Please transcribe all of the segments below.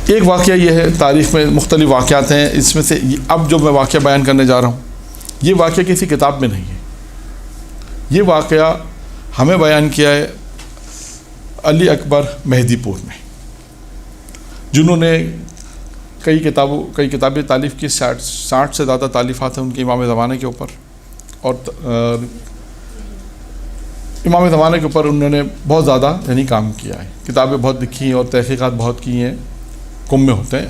ایک واقعہ یہ ہے، تاریخ میں مختلف واقعات ہیں، اس میں سے اب جو میں واقعہ بیان کرنے جا رہا ہوں یہ واقعہ کسی کتاب میں نہیں ہے. یہ واقعہ ہمیں بیان کیا ہے علی اکبر مہدی پور نے، جنہوں نے کئی کتابیں تالیف کی، 60 سے زیادہ تالیفات ہیں ان کے امام زمانے کے اوپر، اور امام زمانے کے اوپر انہوں نے بہت زیادہ کام کیا ہے، کتابیں بہت لکھی ہیں اور تحقیقات بہت کی ہیں. کم میں ہوتے ہیں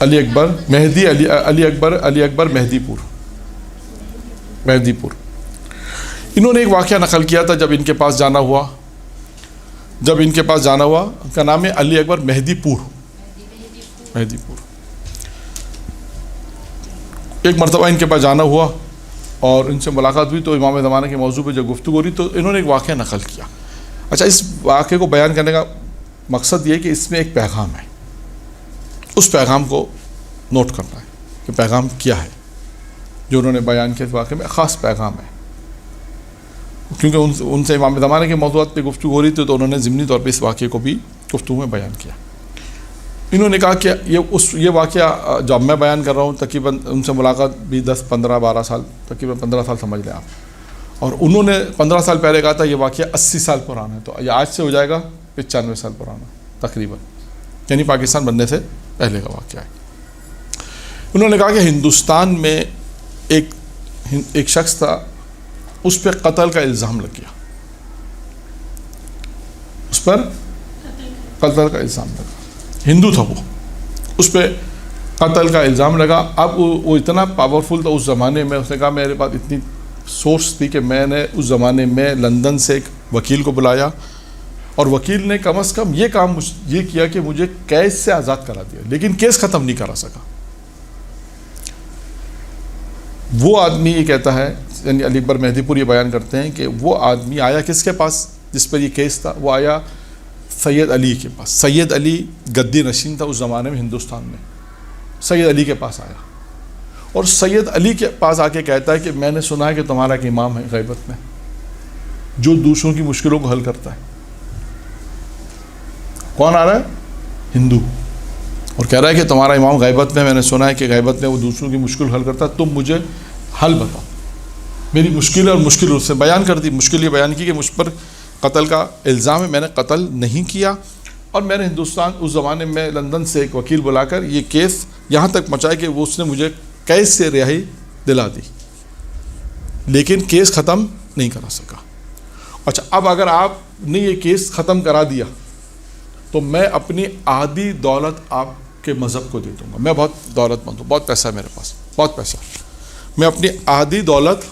علی اکبر مہدی پور. انہوں نے ایک واقعہ نقل کیا تھا جب ان کے پاس جانا ہوا. ان کا نام ہے علی اکبر مہدی پور. ایک مرتبہ ان کے پاس جانا ہوا اور ان سے ملاقات ہوئی تو امام زمانے کے موضوع پہ جب گفتگو ہو رہی تو انہوں نے ایک واقعہ نقل کیا. اچھا، اس واقعے کو بیان کرنے کا مقصد یہ کہ اس میں ایک پیغام ہے، اس پیغام کو نوٹ کرنا ہے کہ پیغام کیا ہے جو انہوں نے بیان کیا. اس واقعے میں خاص پیغام ہے، کیونکہ ان سے امام زمانے کے موضوعات پہ گفتگو ہو رہی تھی تو انہوں نے ضمنی طور پہ اس واقعے کو بھی گفتگو میں بیان کیا. انہوں نے کہا کہ یہ واقعہ جب میں بیان کر رہا ہوں تقریباً ان سے ملاقات بھی 10 15 12 سال، تقریباً 15 سال سمجھ لیں آپ، اور انہوں نے 15 سال پہلے کہا تھا یہ واقعہ 80 سال پرانا ہے، تو یہ آج سے ہو جائے گا 95 سال پرانا تقریباً، یعنی پاکستان بننے سے پہلے کا واقعہ ہے. انہوں نے کہا کہ ہندوستان میں ایک شخص تھا، اس پہ قتل کا الزام لگ گیا، اس پر قتل کا الزام لگا. ہندو تھا وہ، اس پہ قتل کا الزام لگا. اب وہ اتنا پاورفل تھا اس زمانے میں، اس نے کہا میرے پاس اتنی سورس تھی کہ میں نے اس زمانے میں لندن سے ایک وکیل کو بلایا اور وکیل نے کم از کم یہ کام یہ کیا کہ مجھے قید سے آزاد کرا دیا، لیکن کیس ختم نہیں کرا سکا. وہ آدمی یہ کہتا ہے، یعنی علی اکبر مہدی پور یہ بیان کرتے ہیں کہ وہ آدمی آیا کس کے پاس جس پر یہ کیس تھا؟ وہ آیا سید علی کے پاس. سید علی گدی نشین تھا اس زمانے میں ہندوستان میں. سید علی کے پاس آیا اور سید علی کے پاس آ کے کہتا ہے کہ میں نے سنا ہے کہ تمہارا ایک امام ہے غیبت میں جو دوسروں کی مشکلوں کو حل کرتا ہے. کون آ رہا ہے؟ ہندو، اور کہہ رہا ہے کہ تمہارا امام غیبت میں نے سنا ہے کہ غیبت میں وہ دوسروں کی مشکل حل کرتا ہے، تم مجھے حل بتاؤ. میری مشکل اور مشکل اس سے بیان کر دی. مشکل یہ بیان کی کہ مجھ پر قتل کا الزام ہے، میں نے قتل نہیں کیا، اور میں نے ہندوستان اس زمانے میں لندن سے ایک وکیل بلا کر یہ کیس یہاں تک پہنچایا کہ اس نے مجھے قید سے رہائی دلا دی، لیکن کیس ختم نہیں کرا سکا. اچھا، اب اگر آپ نے یہ کیس ختم کرا دیا تو میں اپنی آدھی دولت آپ کے مذہب کو دے دوں گا. میں بہت دولت مند ہوں، بہت پیسہ ہے میرے پاس، بہت پیسہ. میں اپنی آدھی دولت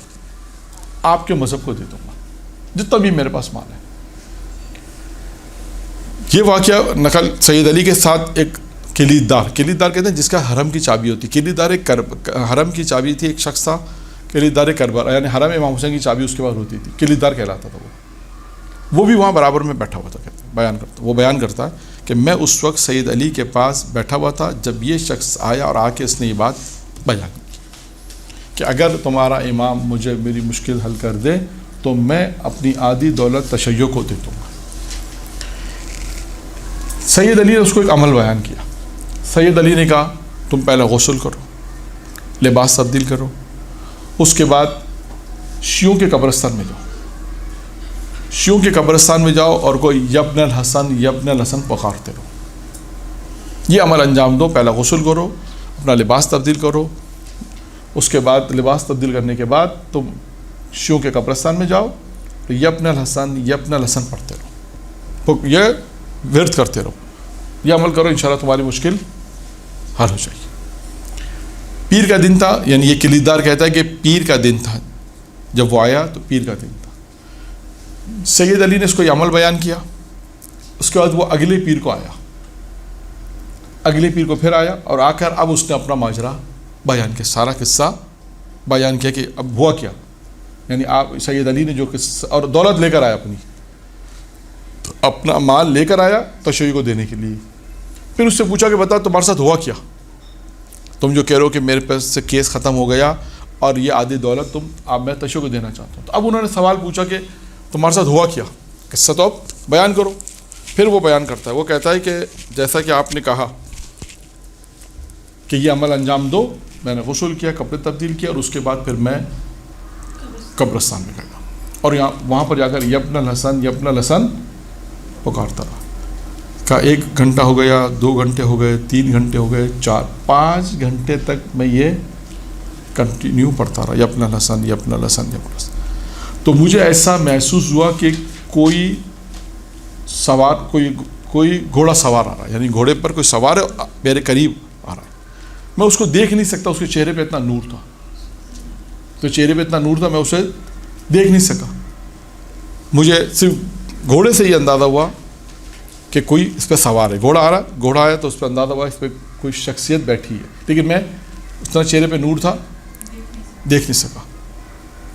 آپ کے مذہب کو دے دوں گا، جتنا بھی میرے پاس مال ہے. یہ واقعہ نقل سید علی کے ساتھ ایک کلیددار کہتے ہیں جس کا حرم کی چابی ہوتی. کلیددار ایک حرم کی چابی تھی، ایک شخص تھا کلیددار کربلا، یعنی حرم امام حسین کی چابی اس کے پاس ہوتی تھی، کلیددار کہلاتا تھا. وہ بھی وہاں برابر میں بیٹھا ہوا تھا. وہ بیان کرتا ہے کہ میں اس وقت سید علی کے پاس بیٹھا ہوا تھا جب یہ شخص آیا اور آ کے اس نے یہ بات بیان کی کہ اگر تمہارا امام مجھے میری مشکل حل کر دے تو میں اپنی آدھی دولت تشیع کو دے دوں گا. سید علی نے اس کو ایک عمل بیان کیا. سید علی نے کہا تم پہلے غسل کرو، لباس تبدیل کرو، اس کے بعد شیعوں کے قبرستان میں جاؤ اور کوئی یبن الحسن پکارتے رہو. یہ عمل انجام دو. پہلے غسل کرو، اپنا لباس تبدیل کرو، اس کے بعد لباس تبدیل کرنے کے بعد تم شیعوں کے قبرستان میں جاؤ تو یبن الحسن پڑھتے رہو، یہ ورد کرتے رہو، یہ عمل کرو، انشاءاللہ تمہاری مشکل حل ہو جائے گی. پیر کا دن تھا، یعنی یہ کلیددار کہتا ہے کہ پیر کا دن تھا جب وہ آیا، تو پیر کا دن تھا. سید علی نے اس کو یہ عمل بیان کیا. اس کے بعد وہ اگلے پیر کو آیا، اگلے پیر کو پھر آیا اور آ کر اب اس نے اپنا ماجرا بیان کیا، سارا قصہ بیان کیا کہ اب ہوا کیا. یعنی آپ سید علی نے جو قصہ، اور دولت لے کر آیا، اپنا مال لے کر آیا تشیع کو دینے کے لیے. پھر اس سے پوچھا کہ بتا تمہارے ساتھ ہوا کیا، تم جو کہہ رہے ہو کہ میرے پاس سے کیس ختم ہو گیا اور یہ آدھی دولت میں تشیع کو دینا چاہتا ہوں. تو اب انہوں نے سوال پوچھا کہ تمہارے ساتھ ہوا کیا، قصہ تو اب بیان کرو. پھر وہ بیان کرتا ہے، وہ کہتا ہے کہ جیسا کہ آپ نے کہا کہ یہ عمل انجام دو، میں نے غسل کیا، کپڑے تبدیل کیا، اور اس کے بعد پھر میں قبرستان میں گیا، اور وہاں پر جا کر یبن الحسن یبن الحسن پکارتا رہا۔ کا 1 گھنٹہ ہو گیا، 2 گھنٹے ہو گئے، 3 گھنٹے ہو گئے، 4 5 گھنٹے تک میں یہ کنٹینیو پڑھتا رہا، یبن الحسن یبن الحسن یبن الحسن۔ تو مجھے ایسا محسوس ہوا کہ کوئی سوار کوئی گھوڑا سوار آ رہا ہے، یعنی گھوڑے پر کوئی سوار ہے میرے قریب آ رہا ہے، میں اس کو دیکھ نہیں سکتا، اس کے چہرے پہ اتنا نور تھا، تو چہرے پہ اتنا نور تھا میں اسے دیکھ نہیں سکا، مجھے صرف گھوڑے سے یہ اندازہ ہوا کہ کوئی اس پہ سوار ہے، گھوڑا آیا تو اس پہ اندازہ ہوا اس پہ کوئی شخصیت بیٹھی ہے، لیکن میں اتنا چہرے پہ نور تھا دیکھ نہیں سکا۔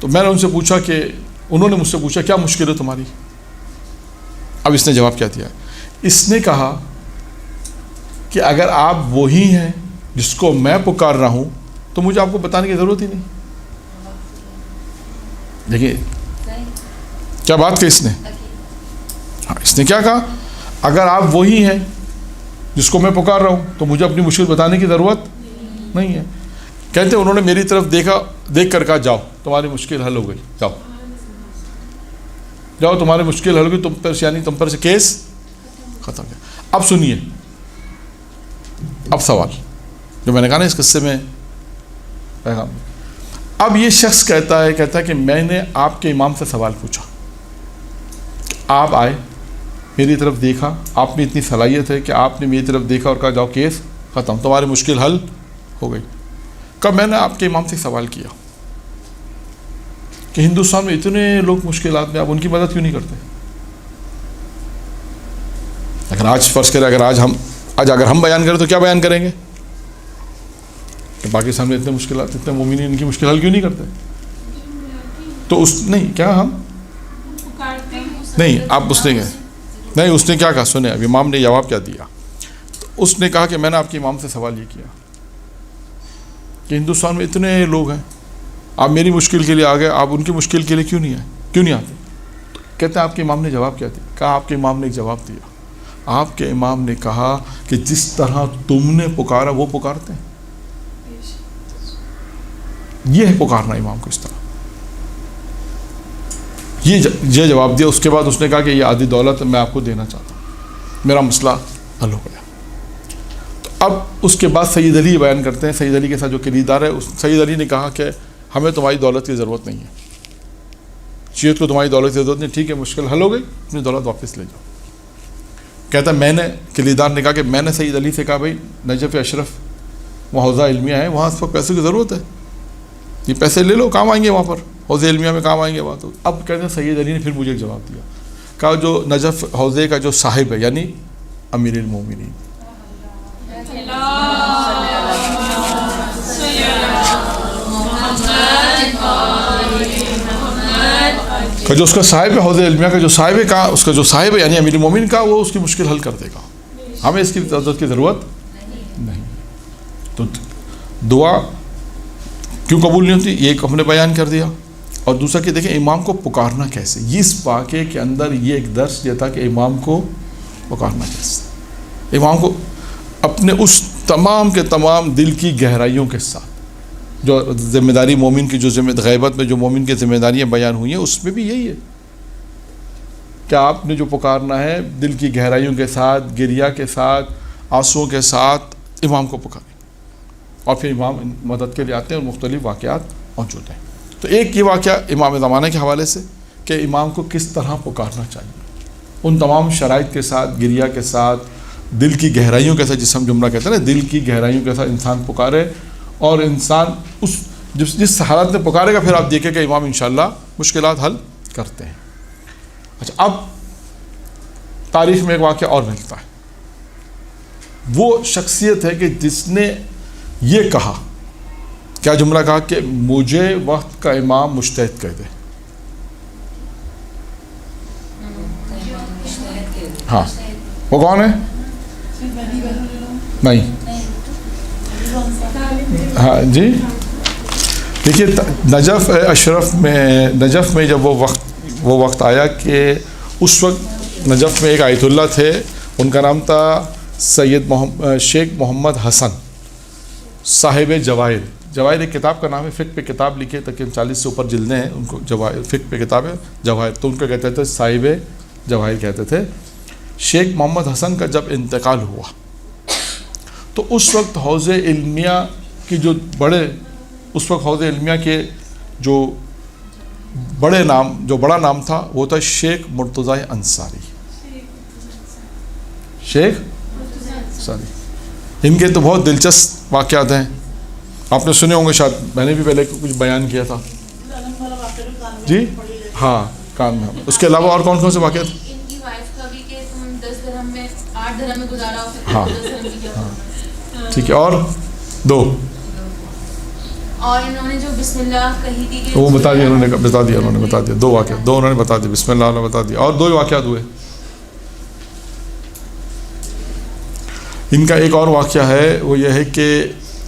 تو میں نے ان سے پوچھا کہ انہوں نے مجھ سے پوچھا کیا مشکل ہے تمہاری؟ اب اس نے جواب کیا دیا؟ اس نے کہا کہ اگر آپ وہی ہیں جس کو میں پکار رہا ہوں تو مجھے آپ کو بتانے کی ضرورت ہی نہیں۔ دیکھیے کیا بات کہ اس نے، ہاں اس نے کیا کہا، اگر آپ وہی ہیں جس کو میں پکار رہا ہوں تو مجھے اپنی مشکل بتانے کی ضرورت نہیں ہے۔ کہتے انہوں نے میری طرف دیکھ کر کہا جاؤ تمہاری مشکل حل ہو گئی، جاؤ تمہاری مشکل حل ہو گئی، تم پر سے کیس ختم ہے۔ اب سنیے، اب سوال جو میں نے کہا نا اس قصے میں پیغام، اب یہ شخص کہتا ہے کہ میں نے آپ کے امام سے سوال پوچھا، آپ آئے میری طرف دیکھا، آپ میں اتنی صلاحیت ہے کہ آپ نے میری طرف دیکھا اور کہا جاؤ کیس ختم، تمہاری مشکل حل ہو گئی۔ کب میں نے آپ کے امام سے سوال کیا کہ ہندوستان میں اتنے لوگ مشکلات میں، آپ ان کی مدد کیوں نہیں کرتے؟ اگر آج فرض کریں، اگر ہم بیان کریں تو کیا بیان کریں گے کہ پاکستان میں اتنے مشکلات، اتنے مومنین ان کی مشکل حل کیوں نہیں کرتے؟ تو اس نے کیا کہا، سنیں اب امام نے جواب کیا دیا۔ اس نے کہا کہ میں نے آپ کے امام سے سوال یہ کیا کہ ہندوستان میں اتنے لوگ ہیں، آپ میری مشکل کے لیے آ گئے، آپ ان کی مشکل کے لیے کیوں نہیں آتے؟ کہتے ہیں آپ کے امام نے جواب کیا دیا؟ کہا آپ کے امام نے ایک جواب دیا، آپ کے امام نے کہا کہ جس طرح تم نے پکارا وہ پکارتے ہیں، یہ ہے پکارنا امام کو اس طرح، یہ جواب دیا۔ اس کے بعد اس نے کہا کہ یہ آدھی دولت میں آپ کو دینا چاہتا ہوں، میرا مسئلہ حل ہو گیا۔ تو اب اس کے بعد سید علی بیان کرتے ہیں، سید علی کے ساتھ جو کلیدار ہے، سید علی نے کہا کہ ہمیں تمہاری دولت کی ضرورت نہیں ہے، شیعت کو تمہاری دولت کی ضرورت نہیں، ٹھیک ہے مشکل حل ہو گئی، اپنی دولت واپس لے جاؤ۔ کہتا ہے میں نے، کلیدار نے کہا کہ میں نے سید علی سے کہا بھائی نجف اشرف وہاں حوزہ علمیہ ہے، وہاں اس وقت پیسے کی ضرورت ہے، یہ پیسے لے لو، کام آئیں گے، وہاں پر حوضہ علمیہ میں کام آئیں گے وہاں۔ تو اب کہتے ہیں سید علی نے پھر مجھے ایک جواب دیا، کہا جو نجف حوضے کا جو صاحب ہے یعنی امیر المومنین، کہ جو اس کا صاحب ہے حوضہ علمیہ کا جو صاحب ہے، کہا اس کا جو صاحب ہے یعنی امیر المومنین کا، وہ اس کی مشکل حل کر دے گا، ہمیں اس کی ضرورت نہیں۔ تو دعا کیوں قبول نہیں ہوتی، یہ ایک ہم نے بیان کر دیا، اور دوسرا کہ دیکھیں امام کو پکارنا کیسے، اس واقعے کے اندر یہ ایک درس یہ تھا کہ امام کو پکارنا کیسے، امام کو اپنے اس تمام کے تمام دل کی گہرائیوں کے ساتھ، جو ذمہ داری مومن کی، جو غیبت میں جو مومن کی ذمہ داریاں بیان ہوئی ہیں، اس میں بھی یہی ہے کہ آپ نے جو پکارنا ہے دل کی گہرائیوں کے ساتھ، گریہ کے ساتھ، آنسوؤں کے ساتھ امام کو پکاریں، اور پھر امام مدد کے لیے آتے ہیں اور مختلف واقعات موجود ہیں۔ تو ایک یہ واقعہ امام زمانہ کے حوالے سے کہ امام کو کس طرح پکارنا چاہیے، ان تمام شرائط کے ساتھ، گریہ کے ساتھ، دل کی گہرائیوں کے ساتھ، جس ہم جملہ کہتے ہیں نا، دل کی گہرائیوں کے ساتھ انسان پکارے، اور انسان جس حالت میں پکارے گا پھر آپ دیکھیں کہ امام انشاءاللہ مشکلات حل کرتے ہیں۔ اچھا، اب تاریخ میں ایک واقعہ اور ملتا ہے، وہ شخصیت ہے کہ جس نے یہ کہا، کیا جملہ کہا کہ مجھے وقت کا امام مجتہد کہہ دے۔ ہاں، وہ کون ہے؟ نہیں، ہاں جی، دیکھیے نجف اشرف میں، نجف میں جب وہ وقت آیا کہ اس وقت نجف میں ایک آیت اللہ تھے، ان کا نام تھا شیخ محمد حسن صاحب جواہر. جواہر ایک کتاب کا نام ہے، فقہ پہ کتاب لکھے، تقریباً 40 سے اوپر جلدیں ہیں ان کو. جواہر فقہ پہ کتاب ہے جواہر، تو ان کو کہتے تھے صاحب جواہر کہتے تھے. شیخ محمد حسن کا جب انتقال ہوا تو اس وقت حوض علمیہ کی جو حوض علمیہ کے جو بڑا نام تھا وہ تھا شیخ مرتضی انصاری. شیخ انصاری، ان کے تو بہت دلچسپ واقعات ہیں، آپ نے سنے ہوں گے شاید، میں نے بھی پہلے کچھ بیان کیا تھا. جی ہاں کان میں. اس کے علاوہ اور کون کون سے واقعات؟ ہاں ٹھیک ہے. اور دو اور انہوں نے جو بسم اللہ کہی تھی وہ بتا دیا، انہوں نے بتا دیا دو واقعات، دو انہوں نے بتا دیا، بسم اللہ انہوں نے بتا دیا. اور دو واقعات ہوئے. ان کا ایک اور واقعہ ہے، وہ یہ ہے کہ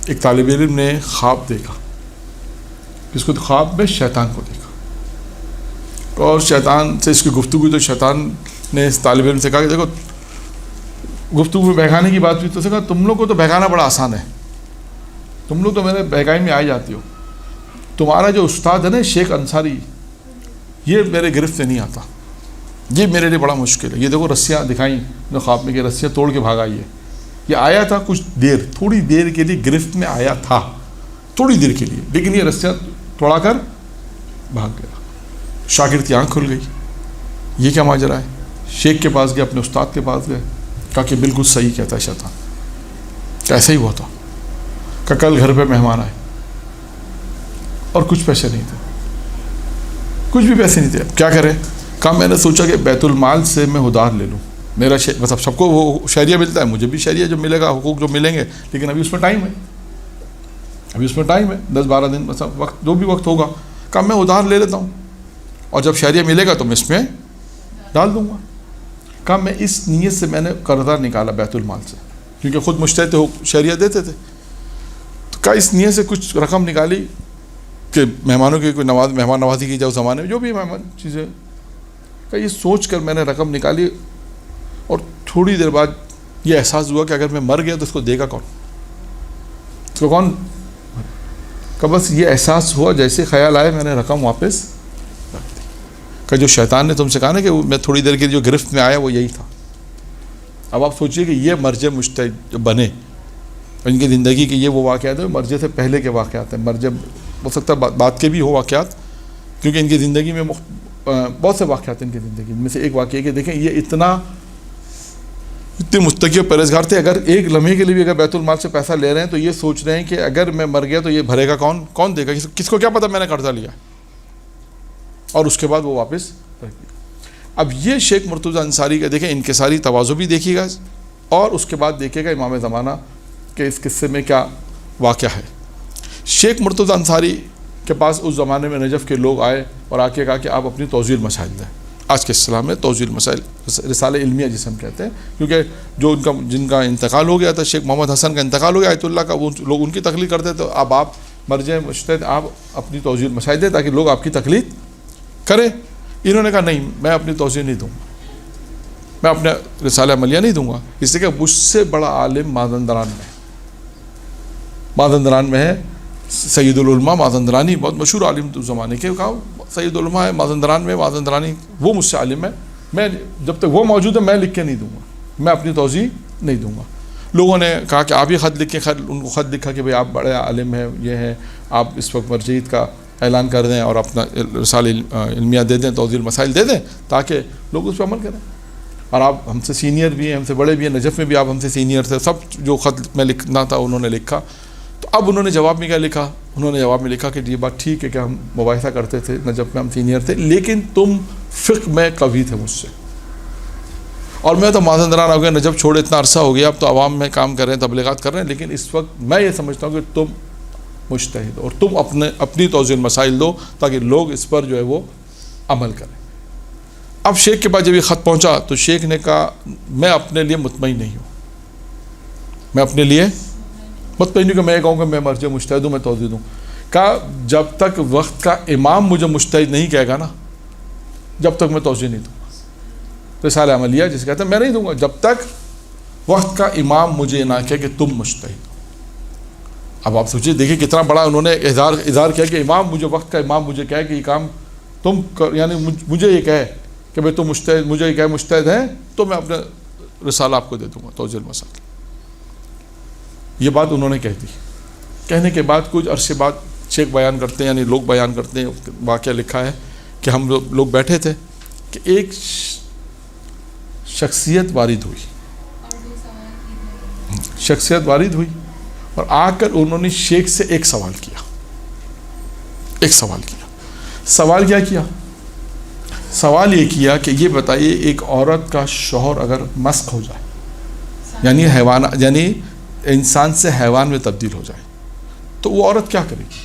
ایک طالب علم نے خواب دیکھا. اس کو خواب میں شیطان کو دیکھا، اور شیطان سے اس کی گفتگو ہوئی. تو شیطان نے اس طالب علم سے کہا کہ دیکھو، گفتگو میں بہکانے کی بات ہوئی تو اسے کہا تم لوگ کو تو بہکانا بڑا آسان ہے، تم لوگ تو میرے بہکائی میں آ جاتی ہو. تمہارا جو استاد ہے نا شیخ انصاری، یہ میرے گرفت سے نہیں آتا، یہ میرے لیے بڑا مشکل ہے. یہ دیکھو رسیاں دکھائیں نے خواب میں کہ رسیاں توڑ کے بھاگا. یہ آیا تھا کچھ دیر، تھوڑی دیر کے لیے گرفت میں آیا تھا، تھوڑی دیر کے لیے، لیکن یہ رسیاں توڑا کر بھاگ گیا. شاگرد کی آنکھ کھل گئی، یہ کیا ماجرا ہے. شیخ کے پاس گئے، اپنے استاد کے پاس گئے، کہا کہ بالکل صحیح کہتا ہے شیطان، ایسا ہی ہوا تھا. کہ کل گھر پہ مہمان آئے اور کچھ پیسے نہیں تھے، کچھ بھی پیسے نہیں تھے. اب کیا کریں؟ کہا میں نے سوچا کہ بیت المال سے میں ادھار لے لوں. میرا مطلب سب کو وہ شہریہ ملتا ہے، مجھے بھی شہریہ جو ملے گا، حقوق جو ملیں گے، لیکن ابھی اس میں ٹائم ہے، 10-12 دن مطلب وقت، جو بھی وقت ہوگا. کہا میں ادھار لے لیتا ہوں، اور جب شہریہ ملے گا تو میں اس میں ڈال دوں گا. کہا میں اس نیت سے میں نے قرضہ نکالا بیت المال سے، کیونکہ خود مجتہد شہریہ دیتے تھے. تو کہا اس نیت سے کچھ رقم نکالی کہ مہمانوں کی کوئی مہمان نوازی کی جائے اس زمانے میں، جو بھی مہمان چیزیں. کہا یہ سوچ کر میں نے رقم نکالی، اور تھوڑی دیر بعد یہ احساس ہوا کہ اگر میں مر گیا تو اس کو دے گا کون، اس کو کون. کہ بس یہ احساس ہوا، جیسے خیال آئے میں نے رقم واپس رکھ دی. کہ جو شیطان نے تم سے کہا نا کہ میں تھوڑی دیر کے جو گرفت میں آیا وہ یہی تھا. اب آپ سوچئے کہ یہ مرجع مجتہد جو بنے ان کی زندگی کے، یہ وہ واقعات ہیں مرجع سے پہلے کے واقعات ہیں. مرجع ہو سکتا ہے بعد کے بھی ہو واقعات، کیونکہ ان کی زندگی میں بہت سے واقعات ہیں. ان کی زندگی میں سے ایک واقعہ کہ دیکھیں یہ اتنے متقی و پرہیزگار تھے، اگر ایک لمحے کے لیے بھی اگر بیت المال سے پیسہ لے رہے ہیں تو یہ سوچ رہے ہیں کہ اگر میں مر گیا تو یہ بھرے گا کون دے گا، کس کو کیا پتا میں نے قرضہ لیا. اور اس کے بعد وہ واپس رکھ دیا. اب یہ شیخ مرتضی انصاری کا دیکھیں انکساری تواضع بھی دیکھیے گا، اور اس کے بعد دیکھیے گا امام زمانہ کہ اس قصے میں کیا واقعہ ہے. شیخ مرتضی انصاری کے پاس اس زمانے میں نجف کے لوگ آئے اور آ کے کہا کہ آپ اپنی توضیح المسائل دیں. آج کے اسلام میں توضیح المسائل رسالہ علمیہ جسے ہم کہتے ہیں، کیونکہ جو جن کا انتقال ہو گیا تھا، شیخ محمد حسن کا انتقال ہو گیا آیت اللہ کا، وہ لوگ ان کی تقلید کرتے. تو اب آپ مرجع مجتہد، آپ اپنی توضیح المسائل دیں تاکہ لوگ آپ کی تقلید کریں. انہوں نے کہا نہیں، میں اپنی توضیح نہیں دوں گا، میں اپنا رسالہ عملیہ نہیں دوں گا، اس لیے کہ مجھ سے بڑا عالم مازندران میں ہے سید العلماء مازندرانی، بہت مشہور عالم تو زمانے کے. کہا سید العلماء ہے مازندران میں، مازندرانی وہ مجھ سے عالم ہے، میں جب تک وہ موجود ہے میں لکھ کے نہیں دوں گا، میں اپنی توضیح نہیں دوں گا. لوگوں نے کہا کہ آپ ہی خط لکھیں. ان کو خط لکھا کہ بھئی آپ بڑے عالم ہیں، یہ ہیں، آپ اس وقت مرجعیت کا اعلان کر دیں اور اپنا رسالہ علمیہ دے دیں، توضیح المسائل دے دیں تاکہ لوگ اس پہ عمل کریں. اور آپ ہم سے سینئر بھی ہیں، ہم سے بڑے بھی ہیں، نجف میں بھی آپ ہم سے سینئر تھے. سب جو خط میں لکھنا تھا انہوں نے لکھا. تو اب انہوں نے جواب میں کیا لکھا؟ انہوں نے جواب میں لکھا کہ یہ بات ٹھیک ہے کہ ہم مباحثہ کرتے تھے، نجف میں ہم سینئر تھے، لیکن تم فقہ میں قوی تھے مجھ سے، اور میں تو مازندران ہو گیا، نجف چھوڑے اتنا عرصہ ہو گیا، اب تو عوام میں کام کر رہے ہیں، تبلیغات کر رہے ہیں، لیکن اس وقت میں یہ سمجھتا ہوں کہ تم مجتہد اور تم اپنی توضیح المسائل دو تاکہ لوگ اس پر جو ہے وہ عمل کریں. اب شیخ کے پاس جب یہ خط پہنچا تو شیخ نے کہا میں اپنے لیے مطمئن نہیں ہوں، میں اپنے لیے مطمئن نہیں کہ میں یہ کہوں کہ میں مرجع مجتہد ہوں، میں توضیح دوں. کہا جب تک وقت کا امام مجھے مجتہد نہیں کہے گا نا، جب تک میں توضیح نہیں دوں گا. رسالہ عملیہ جسے کہتے ہیں، میں نہیں دوں گا جب تک وقت کا امام مجھے نہ کہے کہ تم مجتہد ہو۔ اب آپ سوچیے، دیکھیں کتنا بڑا انہوں نے اظہار کیا کہ امام مجھے، وقت کا امام مجھے کہے کہ یہ کام تم یعنی مجھے یہ کہے کہ بھائی تم مجتہد، مجھے یہ کہے مجتہد ہیں تو میں اپنا رسالہ آپ کو دے دوں گا، توضیح المسائل۔ یہ بات انہوں نے کہہ دی۔ کہنے کے بعد کچھ عرصے بعد شیخ بیان کرتے ہیں، یعنی لوگ بیان کرتے ہیں، واقعہ لکھا ہے کہ ہم لوگ بیٹھے تھے کہ ایک شخصیت وارد ہوئی اور آ کر انہوں نے شیخ سے ایک سوال کیا۔ سوال کیا کیا؟ سوال یہ کیا کہ یہ بتائیے، ایک عورت کا شوہر اگر مسخ ہو جائے، یعنی حیوان، یعنی انسان سے حیوان میں تبدیل ہو جائے، تو وہ عورت کیا کرے گی؟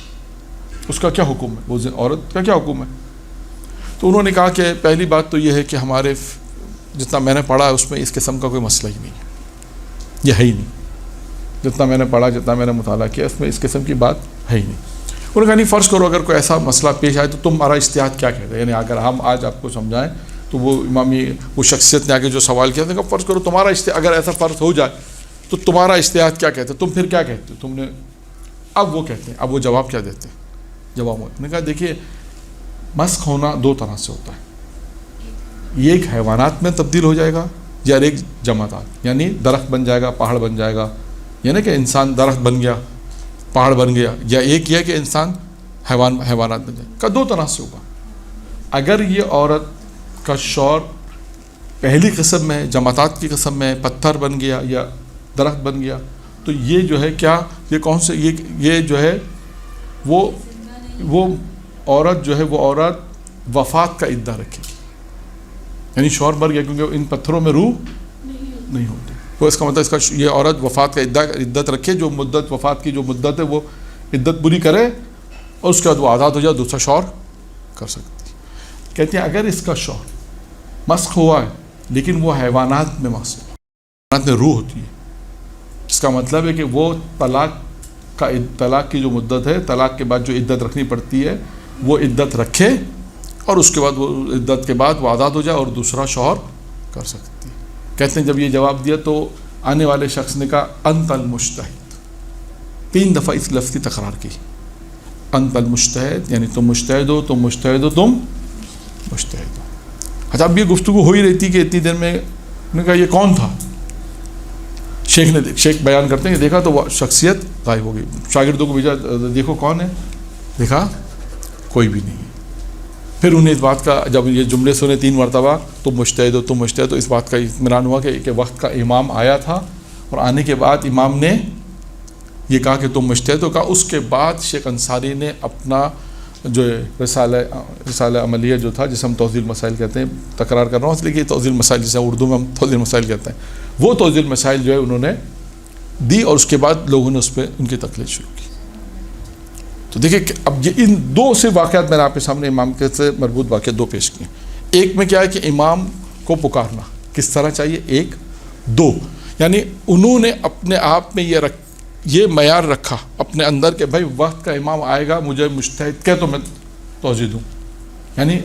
اس کا کیا حکم ہے؟ وہ عورت کا کیا حکم ہے؟ تو انہوں نے کہا کہ پہلی بات تو یہ ہے کہ ہمارے جتنا میں نے پڑھا ہے اس میں اس قسم کا کوئی مسئلہ ہی نہیں ہے، یہ ہے ہی نہیں۔ جتنا میں نے پڑھا، جتنا میں نے مطالعہ کیا، اس میں اس قسم کی بات ہے ہی نہیں۔ انہوں نے کہا نہیں، فرض کرو اگر کوئی ایسا مسئلہ پیش آئے تو تمہارا اجتہاد کیا کہتا ہے؟ یعنی اگر ہم آج آپ کو سمجھائیں تو وہ امامی وہ شخصیت نے آگے جو سوال کیا تھا، فرض کرو تمہارا اجتہاد، اگر ایسا فرض ہو جائے تو تمہارا اجتہاد کیا کہتا ہے؟ تم پھر کیا کہتے ہو؟ تم نے اب وہ کہتے ہیں، اب وہ جواب کیا دیتے ہیں؟ جواب نے کہا دیکھیے، مسخ ہونا دو طرح سے ہوتا ہے، یہ ایک حیوانات میں تبدیل ہو جائے گا یا ایک جماعت، یعنی درخت بن جائے گا، پہاڑ بن جائے گا، یعنی کہ انسان درخت بن گیا، پہاڑ بن گیا، یا ایک یہ کہ انسان حیوانات بن جائے گا۔ دو طرح سے ہوگا۔ اگر یہ عورت کا شوہر پہلی قسم میں، جماعت کی قسم میں پتھر بن گیا یا درخت بن گیا، تو یہ جو ہے کیا، یہ کون سے، یہ جو ہے وہ عورت جو ہے، وہ عورت وفات کا عدہ رکھے گی، یعنی شوہر مر گیا، کیونکہ ان پتھروں میں روح نہیں ہوتی، تو اس کا مطلب اس کا یہ عورت وفات کا عدت رکھے، جو مدت وفات کی جو مدت ہے وہ عدت پوری کرے، اور اس کے بعد وہ آزاد ہو جائے، دوسرا شوہر کر سکتی۔ کہتے ہیں اگر اس کا شوہر مسخ ہوا ہے لیکن وہ حیوانات میں مسخ ہوا، حیوانات میں روح ہوتی ہے، اس کا مطلب ہے کہ وہ طلاق کی جو مدت ہے، طلاق کے بعد جو عدت رکھنی پڑتی ہے، وہ عدت رکھے، اور اس کے بعد وہ عدت کے بعد وہ آزاد ہو جائے اور دوسرا شوہر کر سکتی ہے۔ کہتے ہیں جب یہ جواب دیا تو آنے والے شخص نے کہا انت المجتہد، 3 دفعہ اس لفظ کی تکرار کی، انت المجتہد، یعنی تم مجتہد ہو، تم مجتہد ہو، تم مجتہد ہو۔ اچھا، اب یہ گفتگو ہو ہی رہتی کہ اتنی دیر میں نے کہا یہ کون تھا؟ شیخ بیان کرتے ہیں کہ دیکھا تو وہ شخصیت غائب ہو گئی، شاگردوں کو بھیجا، دیکھو کون ہے، دیکھا کوئی بھی نہیں ہے۔ پھر انہیں اس بات کا، جب یہ جملے سنے 3 مرتبہ، تم مجتہد ہو، تم مجتہد ہو، اس بات کا اطمینان ہوا کہ وقت کا امام آیا تھا، اور آنے کے بعد امام نے یہ کہا کہ تم مجتہد ہو کہا۔ اس کے بعد شیخ انصاری نے اپنا جو رسالہ عملیہ جو تھا، جسے ہم توضیح المسائل کہتے ہیں، تکرار کر رہا ہوں اس لیے کہ توضیح المسائل جسے اردو میں ہم توضیح المسائل کہتے ہیں، وہ توضیح المسائل جو ہے انہوں نے دی، اور اس کے بعد لوگوں نے اس پہ ان کی تقلید شروع کی۔ تو دیکھیں کہ اب یہ ان 2 سے واقعات میں نے آپ کے سامنے امام کے سے مربوط واقعات 2 پیش کیے۔ ایک میں کیا ہے کہ امام کو پکارنا کس طرح چاہیے، 1 2 یعنی انہوں نے اپنے آپ میں یہ معیار رکھا اپنے اندر کہ بھائی وقت کا امام آئے گا، مجھے مجتہد کہہ تو میں توجہ دوں، یعنی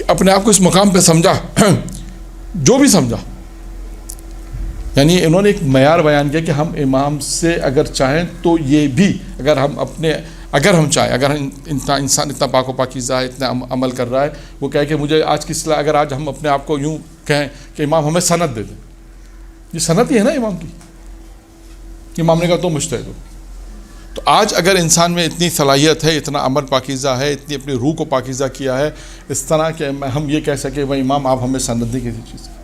اپنے آپ کو اس مقام پہ سمجھا، جو بھی سمجھا، یعنی انہوں نے ایک معیار بیان کیا کہ ہم امام سے اگر چاہیں تو یہ بھی، اگر ہم چاہیں، اگر انسان اتنا پاک و پاکیزہ ہے، اتنا عمل کر رہا ہے، وہ کہے کہ مجھے آج کی اصلاح، اگر آج ہم اپنے آپ کو یوں کہیں کہ امام ہمیں سند دے دیں، یہ سند ہی ہے نا امام کی، امام نے کہا تو مجتہد ہو۔ تو آج اگر انسان میں اتنی صلاحیت ہے، اتنا عمل پاکیزہ ہے، اتنی اپنی روح کو پاکیزہ کیا ہے، اس طرح کہ ہم یہ کہہ سکیں بھائی امام آپ ہمیں سند دیں کسی چیز کی،